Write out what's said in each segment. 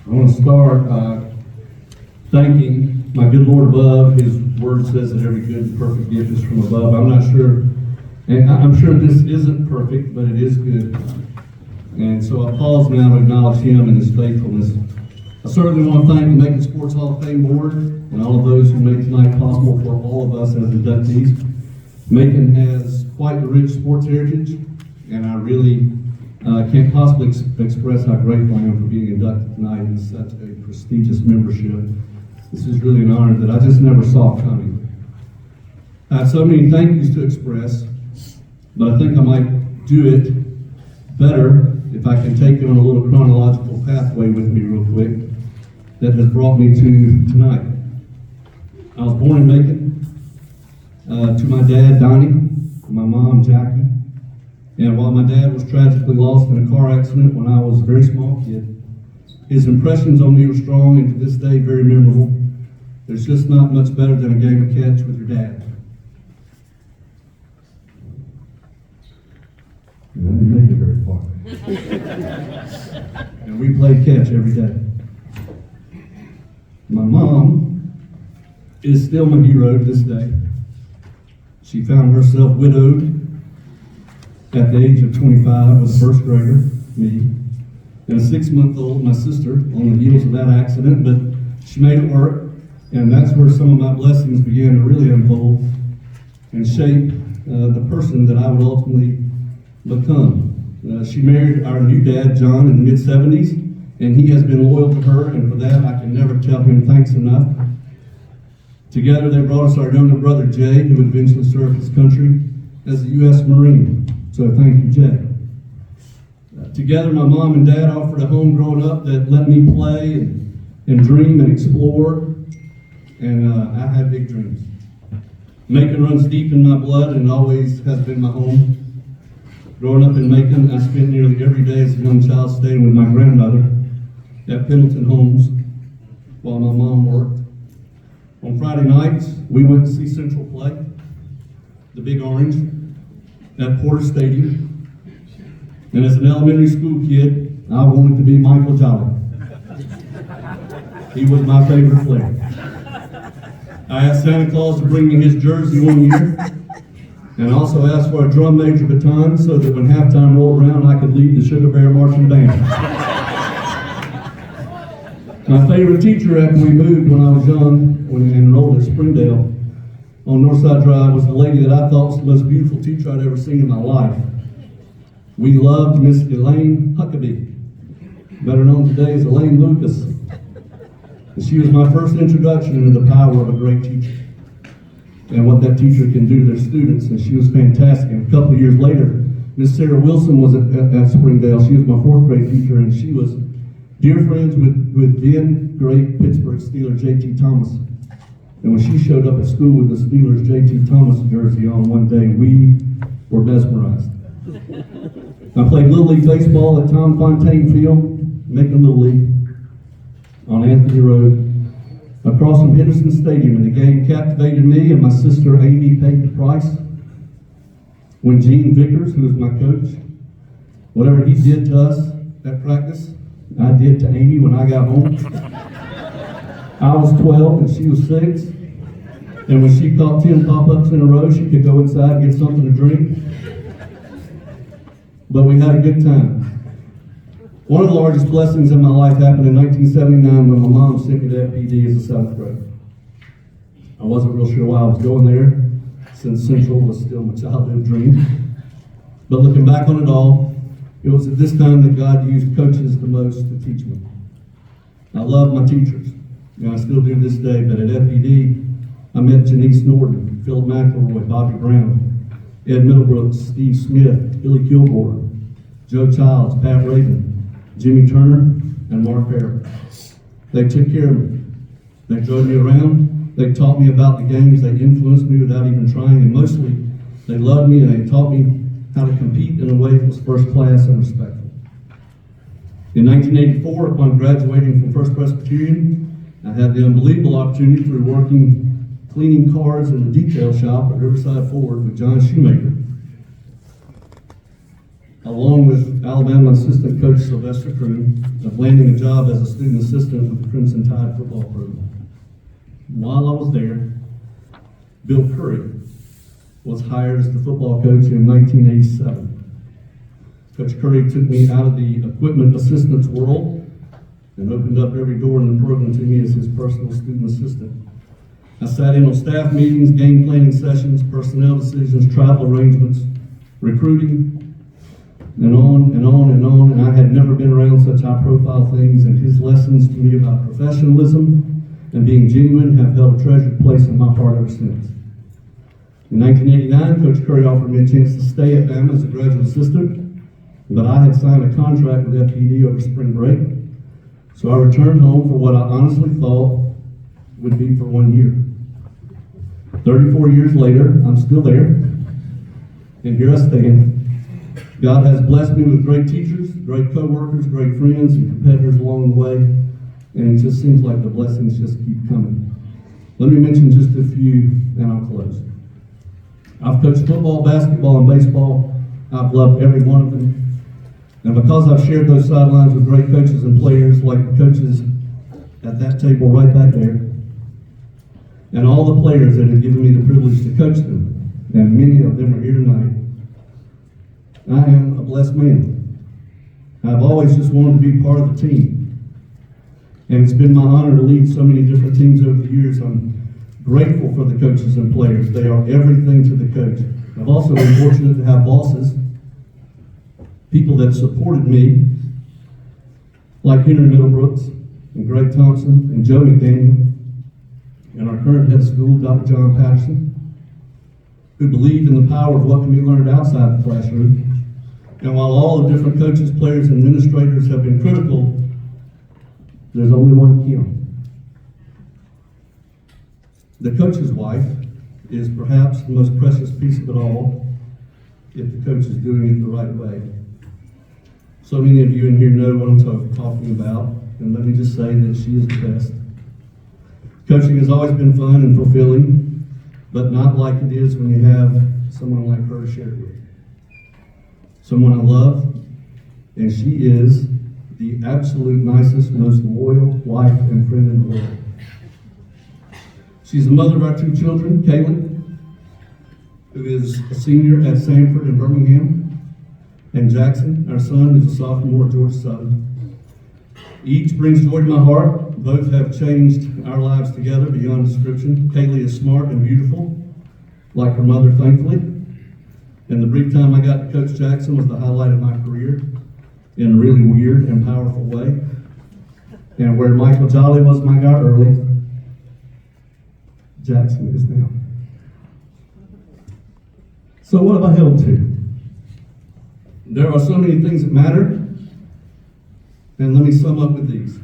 I want to start thanking my good Lord above. His word says that every good and perfect gift is from above. I'm not sure, and I'm sure this isn't perfect, but it is good. And so I pause now to acknowledge him and his faithfulness. I certainly want to thank the Macon Sports Hall of Fame Board and all of those who made tonight possible for all of us as inductees. Macon has quite the rich sports heritage, and I really can't possibly express how grateful I am for being inducted tonight in such a prestigious membership. This is really an honor that I just never saw coming. I have so many thank yous to express, but I think I might do it better if I can take you on a little chronological pathway with me real quick that has brought me to tonight. I was born in Macon to my dad, Donnie, and my mom, Jackie. And while my dad was tragically lost in a car accident when I was a very small kid, his impressions on me were strong and to this day very memorable. There's just not much better than a game of catch with your dad. And I didn't make it very far. And we played catch every day. My mom is still my hero to this day. She found herself widowed at the age of 25 with a first grader, me, and a 6-month-old, my sister, on the heels of that accident, but she made it work, and that's where some of my blessings began to really unfold and shape the person that I would ultimately become. She married our new dad, John, in the mid-70s, and he has been loyal to her, and for that I can never tell him thanks enough. Together they brought us our younger brother, Jay, who would eventually serve his country as a U.S. Marine. So thank you, Jay. Together, my mom and dad offered a home growing up that let me play and dream and explore, and I had big dreams. Macon runs deep in my blood and always has been my home. Growing up in Macon, I spent nearly every day as a young child staying with my grandmother at Pendleton Homes while my mom worked. On Friday nights, we went to see Central play, the Big Orange, at Porter Stadium. And as an elementary school kid, I wanted to be Michael Jolly. He was my favorite player. I asked Santa Claus to bring me his jersey one year, and also asked for a drum major baton so that when halftime rolled around, I could lead the Sugar Bear Marching Band. My favorite teacher after we moved when I was young, when I enrolled at Springdale on Northside Drive, was the lady that I thought was the most beautiful teacher I'd ever seen in my life. We loved Miss Elaine Huckabee, better known today as Elaine Lucas. And she was my first introduction into the power of a great teacher and what that teacher can do to their students, and she was fantastic. And a couple of years later, Miss Sarah Wilson was at Springdale. She was my 4th grade teacher, and she was dear friends with then great Pittsburgh Steeler J.T. Thomas. And when she showed up at school with the Steelers J.T. Thomas jersey on one day, we were mesmerized. I played Little League baseball at Tom Fontaine Field, Macon Little League, on Anthony Road, across from Henderson Stadium, and the game captivated me and my sister Amy paid the price. When Gene Vickers, who was my coach, whatever he did to us at practice, I did to Amy when I got home. I was 12 and she was 6. And when she caught 10 pop-ups in a row, she could go inside and get something to drink. But we had a good time. One of the largest blessings in my life happened in 1979 when my mom sent me to FPD as a 7th grader. I wasn't real sure why I was going there, since Central was still my childhood dream. But looking back on it all, it was at this time that God used coaches the most to teach me. I love my teachers, and I still do to this day, but at FPD, I met Janice Norton, Philip McElroy, Bobby Brown, Ed Middlebrooks, Steve Smith, Billy Kilgore, Joe Childs, Pat Raven, Jimmy Turner, and Mark Farrell. They took care of me. They drove me around. They taught me about the games. They influenced me without even trying, and mostly, they loved me and they taught me how to compete in a way that was first class and respectful. In 1984, upon graduating from First Presbyterian, I had the unbelievable opportunity through working cleaning cars in the detail shop at Riverside Ford with John Shoemaker along with Alabama assistant coach Sylvester Croom, of landing a job as a student assistant with the Crimson Tide football program. While I was there, Bill Curry was hired as the football coach in 1987. Coach Curry took me out of the equipment assistance world and opened up every door in the program to me as his personal student assistant. I sat in on staff meetings, game planning sessions, personnel decisions, travel arrangements, recruiting, and on and on and on, and I had never been around such high-profile things, and his lessons to me about professionalism and being genuine have held a treasured place in my heart ever since. In 1989, Coach Curry offered me a chance to stay at Bama as a graduate assistant, but I had signed a contract with FPD over spring break, so I returned home for what I honestly thought would be for 1 year. 34 years later, I'm still there, and here I stand. God has blessed me with great teachers, great co-workers, great friends, and competitors along the way, and it just seems like the blessings just keep coming. Let me mention just a few, and I'll close. I've coached football, basketball, and baseball. I've loved every one of them. And because I've shared those sidelines with great coaches and players like the coaches at that table right back there, and all the players that have given me the privilege to coach them, and many of them are here tonight, I am a blessed man. I've always just wanted to be part of the team. And it's been my honor to lead so many different teams over the years. I'm grateful for the coaches and players. They are everything to the coach. I've also been fortunate to have bosses, people that supported me, like Henry Middlebrooks and Greg Thompson and Joe McDaniel, and our current head of school, Dr. John Patterson, who believe in the power of what can be learned outside the classroom. And while all the different coaches, players, and administrators have been critical, there's only one Kim. The coach's wife is perhaps the most precious piece of it all, if the coach is doing it the right way. So many of you in here know what I'm talking about, and let me just say that she is the best. Coaching has always been fun and fulfilling, but not like it is when you have someone like her to share it with. Someone I love, and she is the absolute nicest, most loyal wife and friend in the world. She's the mother of our two children, Kaylee, who is a senior at Sanford in Birmingham, and Jackson, our son, who's a sophomore at Georgia Southern. Each brings joy to my heart. Both have changed our lives together beyond description. Kaylee is smart and beautiful, like her mother, thankfully. And the brief time I got to coach Jackson was the highlight of my career in a really weird and powerful way. And where Michael Jolly was my guy early, Jackson is now. So what have I held to? There are so many things that matter, and let me sum up with these.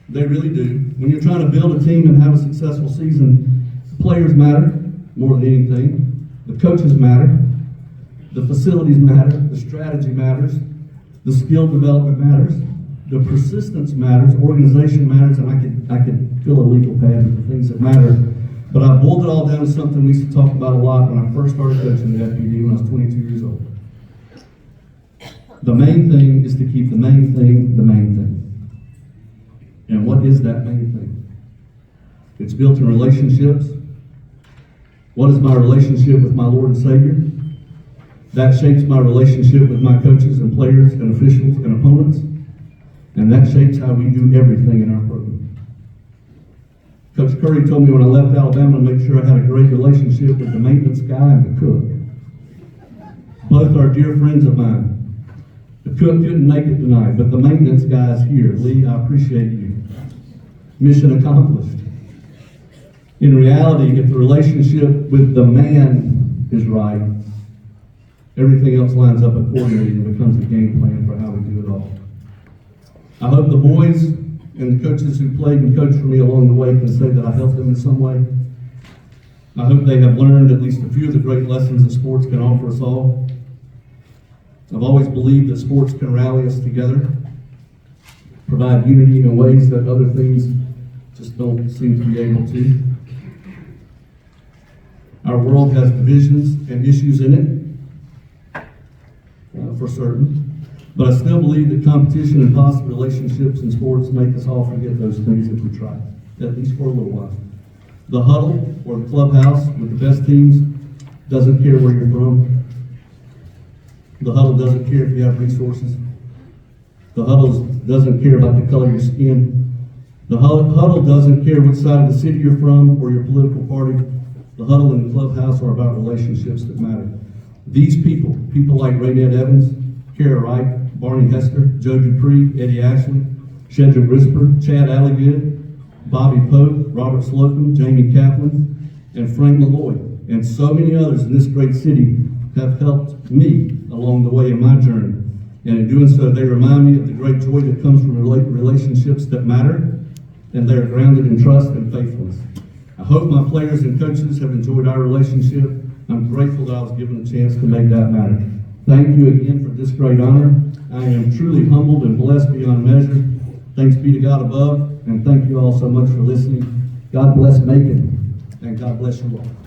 They really do. When you're trying to build a team and have a successful season, the players matter more than anything. The coaches matter. The facilities matter. The strategy matters. The skill development matters. The persistence matters. Organization matters. And I could fill a legal pad with the things that matter. But I boiled it all down to something we used to talk about a lot when I first started coaching the FPD when I was 22 years old. The main thing is to keep the main thing the main thing. And what is that main thing? It's built in relationships. What is my relationship with my Lord and Savior? That shapes my relationship with my coaches and players and officials and opponents. And that shapes how we do everything in our program. Coach Curry told me when I left Alabama to make sure I had a great relationship with the maintenance guy and the cook. Both are dear friends of mine. The cook couldn't make it tonight, but the maintenance guy is here. Lee, I appreciate you. Mission accomplished. In reality, if the relationship with the man is right, everything else lines up accordingly and becomes a game plan for how we do it all. I hope the boys and the coaches who played and coached for me along the way can say that I helped them in some way. I hope they have learned at least a few of the great lessons that sports can offer us all. I've always believed that sports can rally us together, provide unity in ways that other things just don't seem to be able to. Our world has divisions and issues in it. for certain. But I still believe that competition and positive relationships in sports make us all forget those things if we try, at least for a little while. The huddle or the clubhouse with the best teams doesn't care where you're from. The huddle doesn't care if you have resources. The huddle doesn't care about the color of your skin. The huddle doesn't care which side of the city you're from or your political party. The huddle and the clubhouse are about relationships that matter. These people like Raynette Evans, Kara Wright, Barney Hester, Joe Dupree, Eddie Ashley, Shedrick Risper, Chad Alligood, Bobby Pope, Robert Slocum, Jamie Kaplan, and Frank Malloy, and so many others in this great city have helped me along the way in my journey. And in doing so, they remind me of the great joy that comes from relationships that matter, and they are grounded in trust and faithfulness. I hope my players and coaches have enjoyed our relationship. I'm grateful that I was given a chance to make that matter. Thank you again for this great honor. I am truly humbled and blessed beyond measure. Thanks be to God above, and thank you all so much for listening. God bless Macon, and God bless you all.